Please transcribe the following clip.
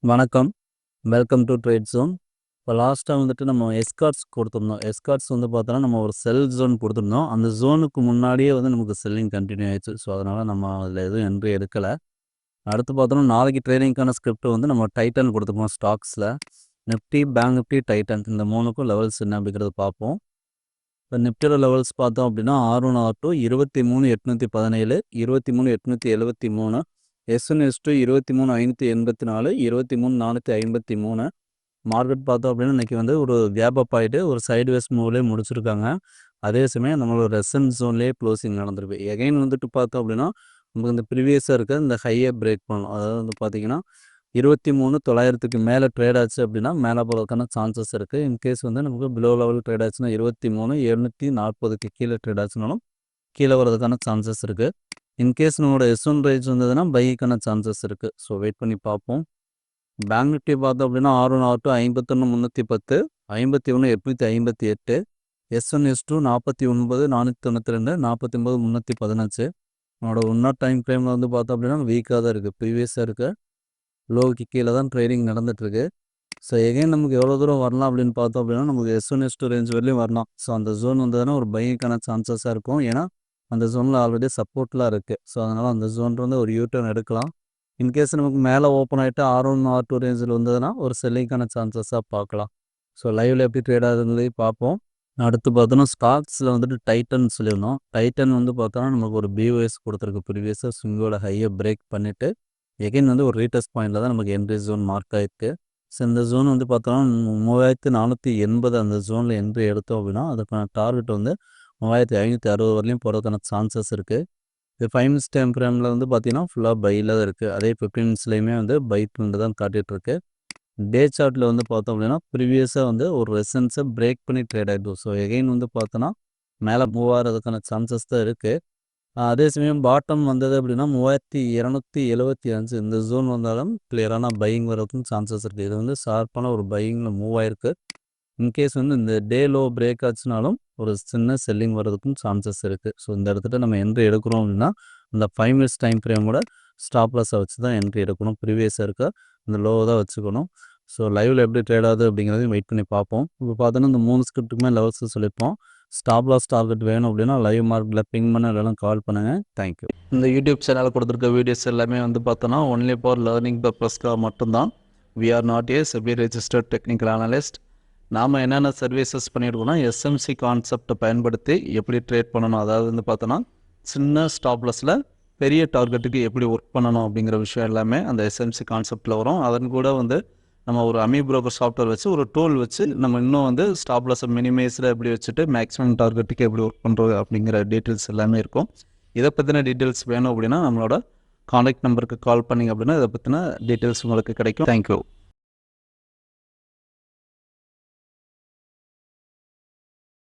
வணக்கம். Welcome to trade zone. இப்போ லாஸ்ட்டாக வந்துட்டு நம்ம எஸ்கார்ட்ஸ் கொடுத்துருந்தோம். எஸ்கார்ட்ஸ் வந்து பார்த்தோன்னா, நம்ம ஒரு செல் ஜோன் கொடுத்துருந்தோம். அந்த ஜோனுக்கு முன்னாடியே வந்து நமக்கு செல்லிங் கன்டின்யூ ஆயிடுச்சு. ஸோ, அதனால் நம்ம அதில் எதுவும் என்ட்ரி எடுக்கலை. அடுத்து பார்த்தோன்னா, நாளைக்கு ட்ரேடிங்க்கான ஸ்கிரிப்ட் வந்து நம்ம டைட்டன் கொடுத்துருப்போம் ஸ்டாக்ஸில். நிஃப்டி, பேங்க் நிஃப்டி, டைட்டன் இந்த 3க்கும் லெவல்ஸ் என்ன அப்படிங்கிறத பார்ப்போம். இப்போ நிஃப்டியோட லெவல்ஸ் பார்த்தோம் அப்படின்னா, R1 R2 23,817, 23,873, S1 S2 23,584, 23,453. Market பார்த்தோம் அப்படின்னா இன்றைக்கி வந்து ஒரு கேப் அப் ஆகிட்டு ஒரு சைட்வேஸ் மூவ்லேயே முடிச்சிருக்காங்க. அதே சமயம் நம்மளோட ரெசன்ட் ஜோன்லேயே க்ளோசிங் நடந்திருக்கு. எகைன் வந்துட்டு பார்த்தோம் அப்படின்னா நமக்கு இந்த ப்ரீவியஸாக இருக்க இந்த ஹையை பிரேக் பண்ணணும். அதாவது வந்து பார்த்திங்கன்னா 23,900க்கு மேலே ட்ரேட் ஆச்சு அப்படின்னா மேலே போகிறதுக்கான சான்சஸ் இருக்குது. இன்கேஸ் வந்து நமக்கு பிலோ லெவல் ட்ரேட் ஆச்சுன்னா 23,740க்கு கீழே ட்ரேட் ஆச்சுனாலும் கீழே வரதுக்கான சான்சஸ் இருக்குது. இன்கேஸ் நம்மளோட S1 ரேஞ்ச் வந்ததுன்னா பைக்கான சான்சஸ் இருக்குது. ஸோ வெயிட் பண்ணி பார்ப்போம். பேங்க் நிஃப்டி பார்த்தோம் அப்படின்னா R1 R2 51,310, 51,858, S1 S2 49,492, 49,315. நம்மளோட 1 hour டைம் ஃப்ரேமில் வந்து பார்த்தோம் அப்படின்னா வீக்காக தான் இருக்குது. ப்ரீவியஸாக இருக்க லோவுக்கு கீழே தான் ட்ரேடிங் நடந்துகிட்ருக்கு. ஸோ எகைன் நமக்கு எவ்வளோ தூரம் வரலாம் அப்படின்னு பார்த்தோம் அப்படின்னா நமக்கு S1 S2 ரேஞ்ச் வரலையும் வரலாம். ஸோ அந்த ஜோன் வந்ததுன்னா ஒரு பைக்கான சான்சஸாக இருக்கும். ஏன்னா அந்த ஜோனில் ஆல்ரெடி சப்போர்ட்லாம் இருக்குது. ஸோ அதனால் அந்த ஜோன்லேருந்து ஒரு யூட்டர்ன் எடுக்கலாம். இன்கேஸ் நமக்கு மேலே ஓப்பன் ஆகிட்டு R1 R2 ரேஞ்சில் வந்ததுன்னா ஒரு செல்லிங்கான சான்சஸாக பார்க்கலாம். ஸோ லைவில் எப்படி ட்ரேட் ஆகுதுங்கிறதையும் பார்ப்போம். அடுத்து பார்த்தோன்னா ஸ்டாக்ஸில் வந்துட்டு டைட்டன் சொல்லியிருந்தோம். டைட்டன் வந்து பார்த்தோன்னா நமக்கு ஒரு BOS கொடுத்துருக்கு. ப்ரீவியஸாக ஸ்விங்கோட ஹையை பிரேக் பண்ணிவிட்டு எகைன் வந்து ஒரு ரீடெஸ்ட் பாயிண்டில் தான் நமக்கு என்ட்ரி ஜோன் மார்க் ஆகிருக்கு. ஸோ இந்த ஜோன் வந்து பார்த்தோன்னா 3,480 அந்த ஜோனில் என்ட்ரி எடுத்தோம் அப்படின்னா அதுக்கான டார்கெட் வந்து 3,560 வரலையும் போகிறதுக்கான சான்சஸ் இருக்குது. இது 5 மினிட்ஸ் டைம் ஃப்ரேமில் வந்து பார்த்தீங்கன்னா ஃபுல்லாக பையில் தான் இருக்குது. அதே 15 மினிட்ஸ்லேயுமே வந்து பை ட்ரெண்ட் தான் காட்டிகிட்ருக்கு. டே சார்ட்டில் வந்து பார்த்தோம் அப்படின்னா ப்ரீவியஸாக வந்து ஒரு ரெசன்ஸை பிரேக் பண்ணி ட்ரேட் ஆகிடும். ஸோ எகைன் வந்து பார்த்தோன்னா மேலே மூவ் ஆகிறதுக்கான சான்சஸ் தான் இருக்குது. அதே சமயம் பாட்டம் வந்தது அப்படின்னா 3,275 இந்த ஜோன் வந்தாலும் கிளியரான பையிங் வரதுக்கும் சான்சஸ் இருக்குது. இது வந்து ஷார்ப்பான ஒரு பையிங்கில் மூவ் ஆகிருக்கு. இன்கேஸ் வந்து இந்த டே லோ பிரேக் ஆச்சுனாலும் ஒரு சின்ன செல்லிங் வர்றதுக்கும் சான்சஸ் இருக்குது. ஸோ இந்த இடத்துல நம்ம என்ட்ரி எடுக்கிறோம் அப்படின்னா இந்த 5 மினிட்ஸ் டைம் ஃப்ரேமோட ஸ்டாப் லாஸை வச்சு தான் என்ட்ரி எடுக்கணும். ப்ரீவியஸாக இருக்க இந்த லோவை தான் வச்சுக்கணும். ஸோ லைவில் எப்படி ட்ரேட் ஆகுது அப்படிங்கிறதையும் வெயிட் பண்ணி பார்ப்போம். இப்போ பார்த்தோன்னா இந்த 3 ஸ்கிரிப்ட்டுக்குமே லெவல்ஸ் சொல்லியிருப்போம். ஸ்டாப் லாஸ் டார்கெட் வேணும் அப்படின்னா லைவ் மார்க்கெட்டில் பிங் பண்ண இல்லைனா கால் பண்ணுங்கள். தேங்க்யூ. இந்த யூடியூப் சேனலில் கொடுத்துருக்க வீடியோஸ் எல்லாமே வந்து பார்த்தோன்னா ஒன்லி ஃபார் லேர்னிங் பர்பஸ்க்காக மட்டும்தான். We are not a SEBI registered technical analyst. நாம் என்னென்ன சர்வீசஸ் பண்ணியிருக்கோம்னா SMC கான்செப்டை பயன்படுத்தி எப்படி ட்ரேட் பண்ணணும், அதாவது வந்து பார்த்தோன்னா சின்ன ஸ்டாப்லஸில் பெரிய டார்கெட்டுக்கு எப்படி ஒர்க் பண்ணணும் அப்படிங்கிற விஷயம் எல்லாமே அந்த SMC கான்செப்டில் வரும். அதன் கூட வந்து நம்ம ஒரு அமி புரோக்கர் சாஃப்ட்வேர் வச்சு ஒரு டூல் வச்சு நம்ம இன்னும் வந்து ஸ்டாப்லஸை மினிமைஸில் எப்படி வச்சுட்டு மேக்ஸிமம் டார்கெட்டுக்கு எப்படி ஒர்க் பண்ணுறது அப்படிங்கிற டீட்டெயில்ஸ் எல்லாமே இருக்கும். இதை பற்றின டீட்டெயில்ஸ் வேணும் அப்படின்னா நம்மளோட கான்டாக்ட் நம்பருக்கு கால் பண்ணிங்க அப்படின்னா இதை பற்றின டீட்டெயில்ஸ் உங்களுக்கு கிடைக்கும். தேங்க்யூ.